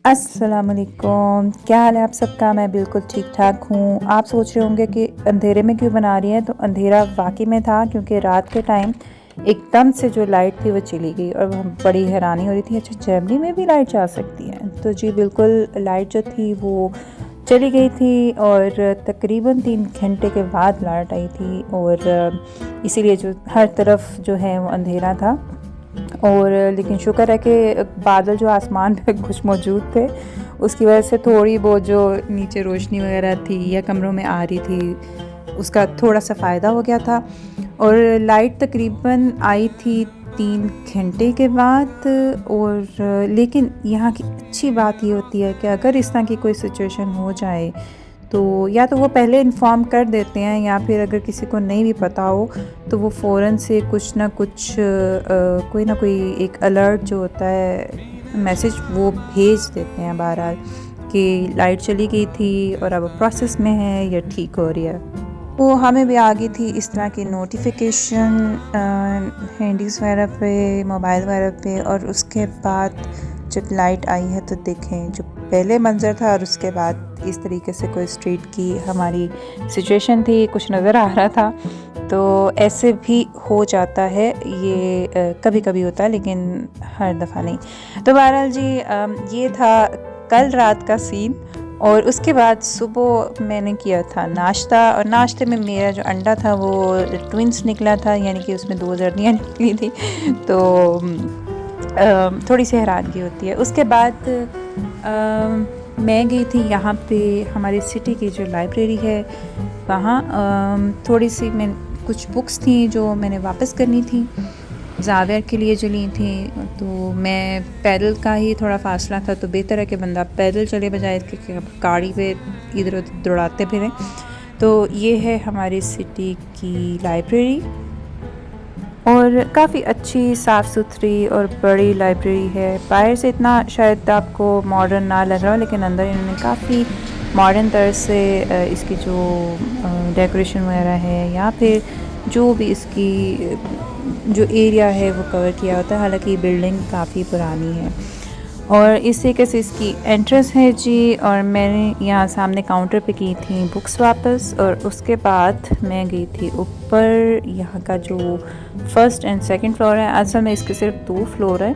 अस्सलामुअलैकुम, क्या हाल है आप सबका। मैं बिल्कुल ठीक ठाक हूँ। आप सोच रहे होंगे कि अंधेरे में क्यों बना रही है, तो अंधेरा वाकई में था क्योंकि रात के टाइम एकदम से जो लाइट थी वो चली गई और बड़ी हैरानी हो रही थी, अच्छा जर्मनी में भी लाइट जा सकती है। तो जी बिल्कुल, लाइट जो थी वो चली गई थी और तकरीबन 3 घंटे के बाद लाइट आई थी और इसीलिए जो हर तरफ जो है वो अंधेरा था। और लेकिन शुक्र है कि बादल जो आसमान पे कुछ मौजूद थे, उसकी वजह से थोड़ी बहुत जो नीचे रोशनी वगैरह थी या कमरों में आ रही थी उसका थोड़ा सा फ़ायदा हो गया था। और लाइट तकरीबन आई थी 3 घंटे के बाद। और लेकिन यहाँ की अच्छी बात ये होती है कि अगर इस तरह की कोई सिचुएशन हो जाए तो या तो वो पहले इन्फॉर्म कर देते हैं, या फिर अगर किसी को नहीं भी पता हो तो वो फ़ौरन से कुछ ना कुछ कोई ना कोई एक अलर्ट जो होता है मैसेज वो भेज देते हैं बहरहाल कि लाइट चली गई थी और अब प्रोसेस में है या ठीक हो रही है। वो हमें भी आ गई थी इस तरह की नोटिफिकेशन हैंडीज़ वगैरह पे, मोबाइल वगैरह पे। और उसके बाद जब लाइट आई है तो देखें जो पहले मंज़र था और उसके बाद इस तरीके से कोई स्ट्रीट की हमारी सिचुएशन थी, कुछ नज़र आ रहा था। तो ऐसे भी हो जाता है, ये कभी कभी होता है लेकिन हर दफ़ा नहीं। तो बहरहाल जी ये था कल रात का सीन। और उसके बाद सुबह मैंने किया था नाश्ता, और नाश्ते में मेरा जो अंडा था वो ट्विंस निकला था, यानी कि उसमें 2 जर्नियाँ निकली थी। तो थोड़ी सी हैरानगी होती है। उसके बाद मैं गई थी यहाँ पे हमारी सिटी की जो लाइब्रेरी है वहाँ। थोड़ी सी मैं कुछ बुक्स थी जो मैंने वापस करनी थी, जावियर के लिए जो ली थी। तो मैं पैदल का ही थोड़ा फासला था, तो बेहतर है कि बंदा पैदल चले बजाय इसके गाड़ी पे इधर उधर दौड़ाते फिरें। तो ये है हमारी सिटी की लाइब्रेरी, और काफ़ी अच्छी साफ़ सुथरी और बड़ी लाइब्रेरी है। बाहर से इतना शायद आपको मॉडर्न ना लग रहा हो, लेकिन अंदर इन्होंने काफ़ी मॉडर्न तरह से इसकी जो डेकोरेशन वगैरह है या फिर जो भी इसकी जो एरिया है वो कवर किया होता है। हालांकि बिल्डिंग काफ़ी पुरानी है। और इस तरीके से इसकी एंट्रेंस है जी। और मैंने यहाँ सामने काउंटर पे की थी बुक्स वापस, और उसके बाद मैं गई थी ऊपर। यहाँ का जो फर्स्ट एंड सेकंड फ्लोर है, असल में इसके सिर्फ 2 फ्लोर है।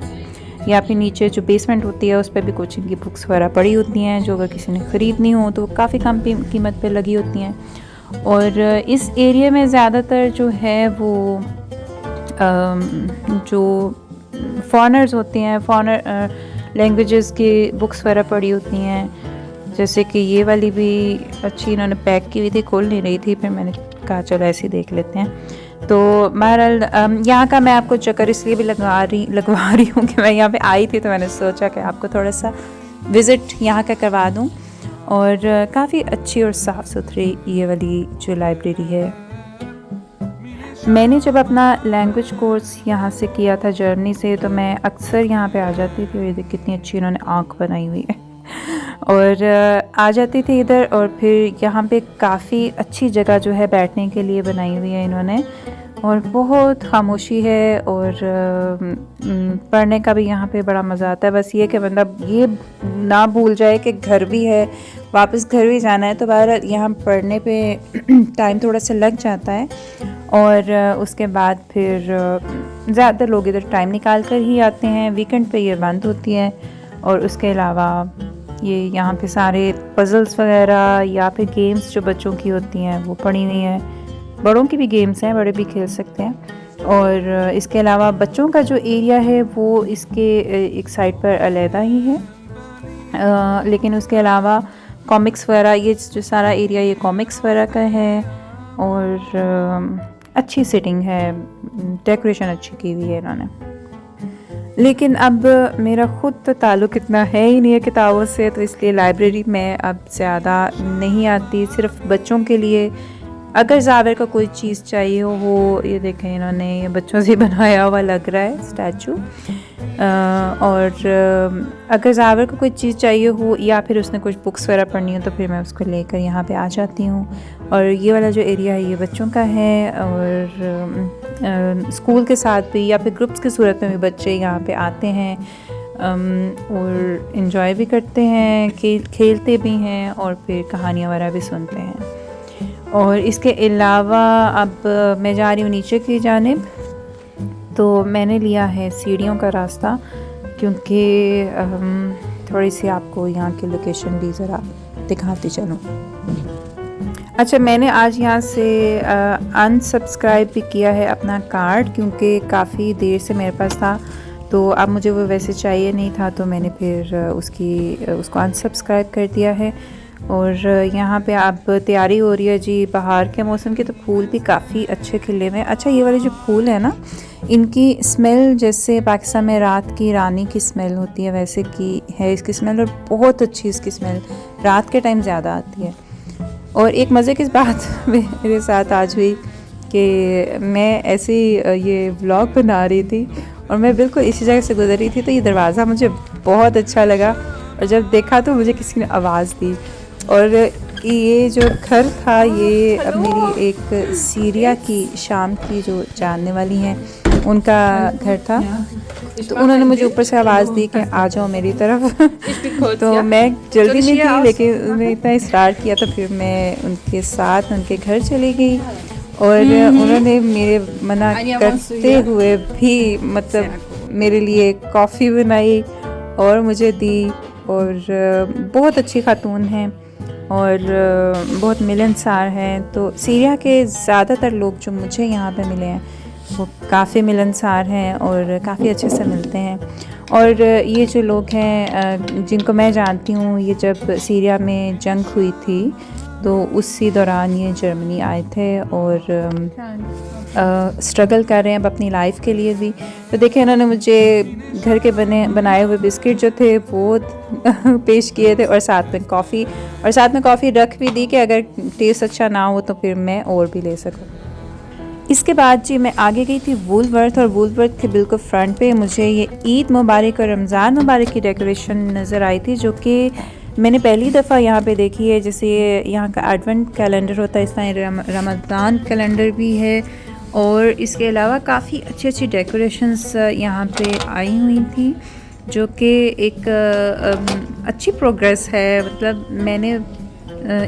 या फिर नीचे जो बेसमेंट होती है उस पर भी कोचिंग की बुक्स वगैरह पड़ी होती हैं, जो अगर किसी ने ख़रीदनी हो तो काफ़ी कम कीमत पे लगी होती हैं। और इस एरिया में ज़्यादातर जो है वो जो फॉरेनर्स होते हैं, फॉरेनर लैंग्वेजेस की बुक्स वगैरह पड़ी होती हैं। जैसे कि ये वाली भी अच्छी इन्होंने पैक की हुई थी, खोल नहीं रही थी, फिर मैंने कहा चलो ऐसे ही देख लेते हैं। तो बहरहाल यहाँ का मैं आपको चक्कर इसलिए भी लगवा रही हूँ कि मैं यहाँ पे आई थी, तो मैंने सोचा कि आपको थोड़ा सा विज़िट यहाँ का करवा दूँ। और काफ़ी अच्छी और साफ़ सुथरी ये वाली जो लाइब्रेरी है। मैंने जब अपना लैंग्वेज कोर्स यहाँ से किया था जर्मनी से, तो मैं अक्सर यहाँ पे आ जाती थी। और ये कितनी अच्छी इन्होंने आँख बनाई हुई है। और आ जाती थी इधर, और फिर यहाँ पे काफ़ी अच्छी जगह जो है बैठने के लिए बनाई हुई है इन्होंने, और बहुत खामोशी है। और पढ़ने का भी यहाँ पे बड़ा मज़ा आता है। बस ये कि बंदा ये ना भूल जाए कि घर भी है, वापस घर भी जाना है। तो बहरहाल यहाँ पढ़ने पे टाइम थोड़ा सा लग जाता है। और उसके बाद फिर ज़्यादातर लोग इधर टाइम निकाल कर ही आते हैं। वीकेंड पे ये बंद होती है। और उसके अलावा ये यहाँ पे सारे पज़ल्स वगैरह या फिर गेम्स जो बच्चों की होती हैं वो पड़ी हुई हैं। बड़ों की भी गेम्स हैं, बड़े भी खेल सकते हैं। और इसके अलावा बच्चों का जो एरिया है वो इसके एक साइड पर अलहदा ही है। लेकिन उसके अलावा कॉमिक्स वगैरह, ये जो सारा एरिया ये कॉमिक्स वगैरह का है। और अच्छी सिटिंग है, डेकोरेशन अच्छी की हुई है इन्होंने। लेकिन अब मेरा ख़ुद तो ताल्लुक़ इतना है ही नहीं है किताबों से, तो इसलिए लाइब्रेरी में अब ज़्यादा नहीं आती। सिर्फ बच्चों के लिए अगर जाविर का कोई चीज़ चाहिए हो, वो ये देखें इन्होंने ये बच्चों से बनाया हुआ लग रहा है स्टैचू। और अगर जाविर को कोई चीज़ चाहिए हो या फिर उसने कुछ बुक्स वगैरह पढ़नी हो, तो फिर मैं उसको लेकर यहाँ पे आ जाती हूँ। और ये वाला जो एरिया है ये बच्चों का है। और स्कूल के साथ भी या फिर ग्रुप्स की सूरत में भी बच्चे यहाँ पे आते हैं। और इन्जॉय भी करते हैं, खेलते भी हैं और फिर कहानियाँ वगैरह भी सुनते हैं। और इसके अलावा अब मैं जा रही हूँ नीचे की जानिब, तो मैंने लिया है सीढ़ियों का रास्ता, क्योंकि थोड़ी सी आपको यहाँ की लोकेशन भी ज़रा दिखाती चलूँ। अच्छा, मैंने आज यहाँ से अनसब्सक्राइब भी किया है अपना कार्ड, क्योंकि काफ़ी देर से मेरे पास था, तो अब मुझे वो वैसे चाहिए नहीं था, तो मैंने फिर उसको अनसब्सक्राइब कर दिया है। और यहाँ पे अब तैयारी हो रही है जी बाहर के मौसम की, तो फूल भी काफ़ी अच्छे खिले हुए हैं। अच्छा, ये वाले जो फूल है ना, इनकी स्मेल जैसे पाकिस्तान में रात की रानी की स्मेल होती है वैसे की है इसकी स्मेल, और बहुत अच्छी इसकी स्मेल रात के टाइम ज़्यादा आती है। और एक मज़े की बात मेरे साथ आज हुई कि मैं ऐसे ये व्लॉग बना रही थी और मैं बिल्कुल इसी जगह से गुजर रही थी, तो ये दरवाज़ा मुझे बहुत अच्छा लगा, और जब देखा तो मुझे किसी ने आवाज़ दी। और ये जो घर था ये अब मेरी एक सीरिया की शाम की जो जानने वाली हैं उनका घर था, तो उन्होंने मुझे ऊपर से आवाज़ दी कि आ जाओ मेरी तरफ। तो मैं जल्दी में थी, लेकिन उन्होंने इतना इसरार किया, तो फिर मैं उनके साथ उनके घर चली गई। और उन्होंने मेरे मना करते हुए भी मतलब मेरे लिए कॉफ़ी बनाई और मुझे दी। और बहुत अच्छी खातून हैं और बहुत मिलनसार हैं। तो सीरिया के ज़्यादातर लोग जो मुझे यहाँ पे मिले हैं वो काफ़ी मिलनसार हैं और काफ़ी अच्छे से मिलते हैं। और ये जो लोग हैं जिनको मैं जानती हूँ, ये जब सीरिया में जंग हुई थी तो उसी दौरान ये जर्मनी आए थे और स्ट्रगल कर रहे हैं अब अपनी लाइफ के लिए भी। तो देखें, इन्होंने मुझे घर के बनाए हुए बिस्किट जो थे वो पेश किए थे, और साथ में कॉफ़ी रख भी दी कि अगर टेस्ट अच्छा ना हो तो फिर मैं और भी ले सकूँ। इसके बाद जी मैं आगे गई थी वूलवर्थ, और वूलवर्थ के बिल्कुल फ्रंट पे मुझे ये ईद मुबारक और रमज़ान मुबारक की डेकोरेशन नज़र आई थी, जो कि मैंने पहली दफ़ा यहाँ पे देखी है। जैसे यहाँ का एडवेंट कैलेंडर होता है, इस तरह रमज़ान कैलेंडर भी है, और इसके अलावा काफ़ी अच्छी अच्छी डेकोरेशंस यहाँ पे आई हुई थी, जो कि एक अच्छी प्रोग्रेस है। मतलब मैंने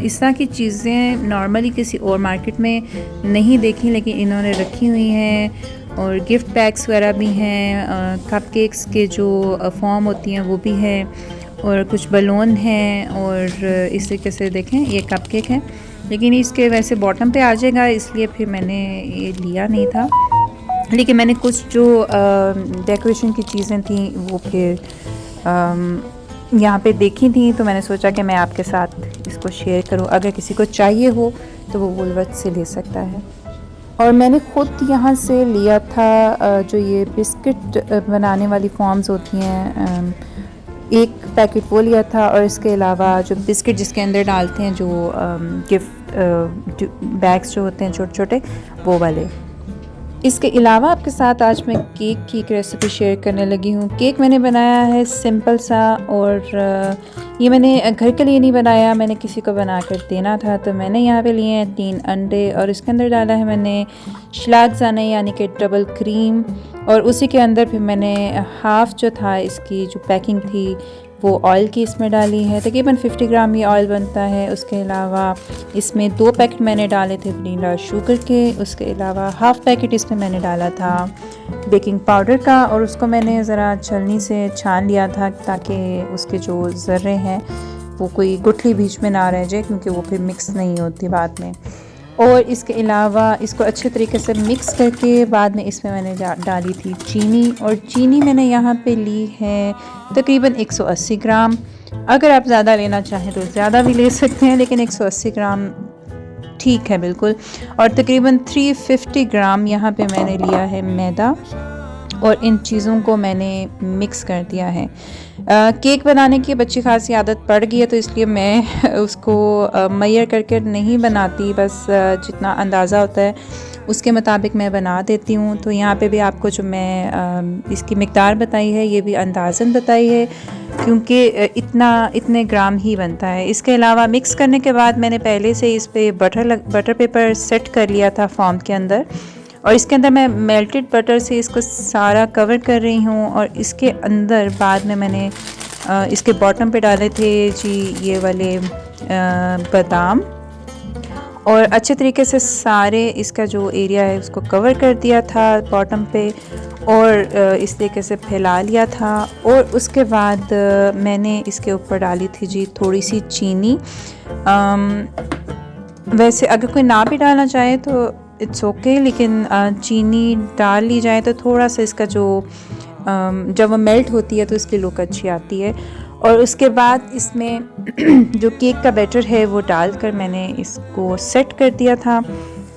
इस तरह की चीज़ें नॉर्मली किसी और मार्केट में नहीं देखी, लेकिन इन्होंने रखी हुई हैं। और गिफ्ट पैक्स वगैरह भी हैं, कपकेक्स के जो फॉर्म होती हैं वो भी है, और कुछ बलून हैं। और इस तरीके से देखें, ये कपकेक है, लेकिन इसके वैसे बॉटम पे आ जाएगा, इसलिए फिर मैंने ये लिया नहीं था। लेकिन मैंने कुछ जो डेकोरेशन की चीज़ें थी वो फिर यहाँ पे देखी थी, तो मैंने सोचा कि मैं आपके साथ इसको शेयर करूँ। अगर किसी को चाहिए हो तो वो वूलवर्थ से ले सकता है। और मैंने ख़ुद यहाँ से लिया था जो ये बिस्किट बनाने वाली फॉर्म्स होती हैं, एक पैकेट वो लिया था, और इसके अलावा जो बिस्किट जिसके अंदर डालते हैं जो गिफ्ट बैग्स जो होते हैं छोटे छोटे, वो वाले। इसके अलावा आपके साथ आज मैं केक की एक रेसिपी शेयर करने लगी हूँ। केक मैंने बनाया है सिंपल सा, और ये मैंने घर के लिए नहीं बनाया, मैंने किसी को बना कर देना था। तो मैंने यहाँ पे लिए हैं 3 अंडे, और इसके अंदर डाला है मैंने शलागज़ाने यानी कि डबल क्रीम, और उसी के अंदर फिर मैंने हाफ़ जो था इसकी जो पैकिंग थी वो ऑयल की इसमें डाली है। तकरीबन 50 ग्राम ये ऑयल बनता है। उसके अलावा इसमें 2 पैकेट मैंने डाले थे वनीला शुगर के, उसके अलावा हाफ़ पैकेट इसमें मैंने डाला था बेकिंग पाउडर का, और उसको मैंने ज़रा छलनी से छान लिया था ताकि उसके जो ज़र्रे हैं वो कोई गुठली बीच में ना रह जाए, क्योंकि वो फिर मिक्स नहीं होती बाद में। और इसके अलावा इसको अच्छे तरीके से मिक्स करके बाद में इसमें मैंने डाली थी चीनी, और चीनी मैंने यहाँ पे ली है तकरीबन 180 ग्राम। अगर आप ज़्यादा लेना चाहें तो ज़्यादा भी ले सकते हैं, लेकिन 180 ग्राम ठीक है बिल्कुल। और तकरीबन 350 ग्राम यहाँ पे मैंने लिया है मैदा, और इन चीज़ों को मैंने मिक्स कर दिया है। केक बनाने की अच्छी खासी आदत पड़ गई है, तो इसलिए मैं उसको मैयर करके नहीं बनाती, बस जितना अंदाज़ा होता है उसके मुताबिक मैं बना देती हूँ। तो यहाँ पे भी आपको जो मैं इसकी मिक़दार बताई है ये भी अंदाज़न बताई है, क्योंकि इतने ग्राम ही बनता है। इसके अलावा मिक्स करने के बाद मैंने पहले से इस पे बटर पेपर सेट कर लिया था फॉर्म के अंदर, और इसके अंदर मैं मेल्टेड बटर से इसको सारा कवर कर रही हूँ। और इसके अंदर बाद में मैंने इसके बॉटम पे डाले थे जी ये वाले बादाम, और अच्छे तरीके से सारे इसका जो एरिया है उसको कवर कर दिया था बॉटम पे, और इस तरीके से फैला लिया था। और उसके बाद मैंने इसके ऊपर डाली थी जी थोड़ी सी चीनी। वैसे अगर कोई ना भी डालना चाहे तो इट्स ओके, लेकिन चीनी डाल ली जाए तो थोड़ा सा इसका जो जब वो मेल्ट होती है तो इसकी लुक अच्छी आती है। और उसके बाद इसमें जो केक का बैटर है वो डालकर मैंने इसको सेट कर दिया था।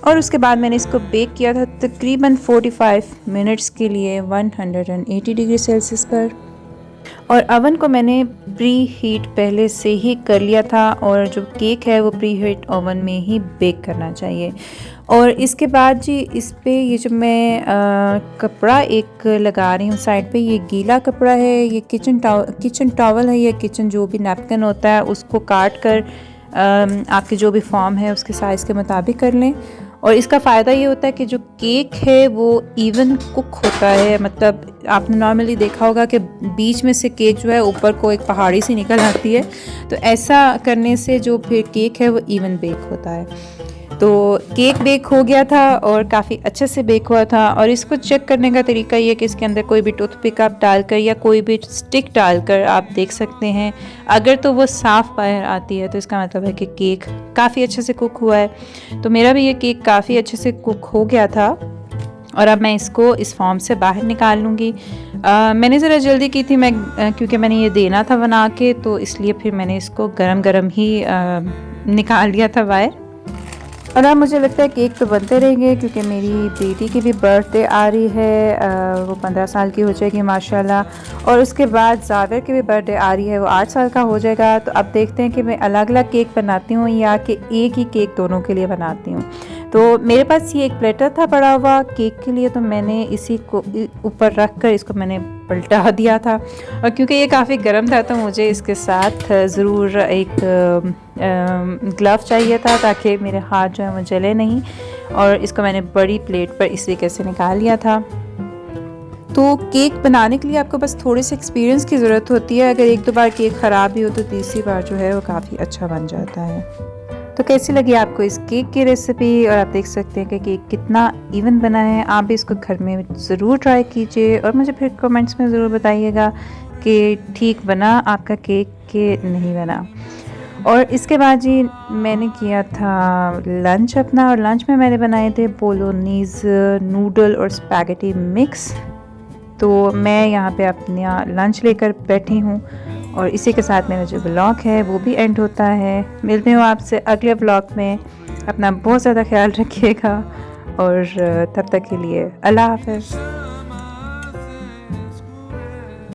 और उसके बाद मैंने इसको बेक किया था तकरीबन 45 मिनट्स के लिए 180 डिग्री सेल्सियस पर। और अवन को मैंने प्री हीट पहले से ही कर लिया था, और जो केक है वो प्री हीट ओवन में ही बेक करना चाहिए। और इसके बाद जी इस पे ये जो मैं कपड़ा एक लगा रही हूँ साइड पे, ये गीला कपड़ा है, ये किचन टॉवल है, ये किचन जो भी नैपकिन होता है उसको काट कर आपके जो भी फॉर्म है उसके साइज़ के मुताबिक कर लें। और इसका फ़ायदा ये होता है कि जो केक है वो इवन कुक होता है। मतलब आपने नॉर्मली देखा होगा कि बीच में से केक जो है ऊपर को एक पहाड़ी सी निकल आती है, तो ऐसा करने से जो फिर केक है वो इवन बेक होता है। तो केक बेक हो गया था और काफ़ी अच्छे से बेक हुआ था। और इसको चेक करने का तरीका ये कि इसके अंदर कोई भी टूथपिक आप डालकर या कोई भी स्टिक डालकर आप देख सकते हैं। अगर तो वो साफ़ बाहर आती है तो इसका मतलब है कि केक काफ़ी अच्छे से कुक हुआ है। तो मेरा भी ये केक काफ़ी अच्छे से कुक हो गया था, और अब मैं इसको इस फॉर्म से बाहर निकाल लूँगी। मैंने ज़रा जल्दी की थी क्योंकि मैंने ये देना था बना के, तो इसलिए फिर मैंने इसको गरम ही निकाल लिया था बाहर। और अब मुझे लगता है केक तो बनते रहेंगे, क्योंकि मेरी बेटी की भी बर्थडे आ रही है, वो 15 साल की हो जाएगी माशाल्लाह। और उसके बाद जावेर की भी बर्थडे आ रही है, वो 8 साल का हो जाएगा। तो अब देखते हैं कि मैं अलग अलग केक बनाती हूँ या कि एक ही केक दोनों के लिए बनाती हूँ। तो मेरे पास ये एक प्लेटर था पड़ा हुआ केक के लिए, तो मैंने इसी को ऊपर रख कर इसको मैंने पलटा दिया था। और क्योंकि ये काफ़ी गर्म था तो मुझे इसके साथ ज़रूर एक ग्लव चाहिए था ताकि मेरे हाथ जो है वो जले नहीं। और इसको मैंने बड़ी प्लेट पर इस तरीके से निकाल लिया था। तो केक बनाने के लिए आपको बस थोड़े से एक्सपीरियंस की ज़रूरत होती है। अगर एक दो बार केक ख़राब भी हो तो तीसरी बार जो है वो काफ़ी अच्छा बन जाता है। तो कैसी लगी आपको इस केक की रेसिपी, और आप देख सकते हैं कि केक कितना इवन बना है। आप भी इसको घर में ज़रूर ट्राई कीजिए और मुझे फिर कमेंट्स में ज़रूर बताइएगा कि ठीक बना आपका केक कि नहीं बना। और इसके बाद जी मैंने किया था लंच अपना, और लंच में मैंने बनाए थे बोलोनीज नूडल और स्पैगेटी मिक्स। तो मैं यहाँ पे अपना लंच लेकर बैठी हूँ, और इसी के साथ मेरा जो व्लॉग है वो भी एंड होता है। मिलते हो आपसे अगले व्लॉग में। अपना बहुत ज़्यादा ख्याल रखिएगा, और तब तक के लिए अल्लाह हाफ़िज़।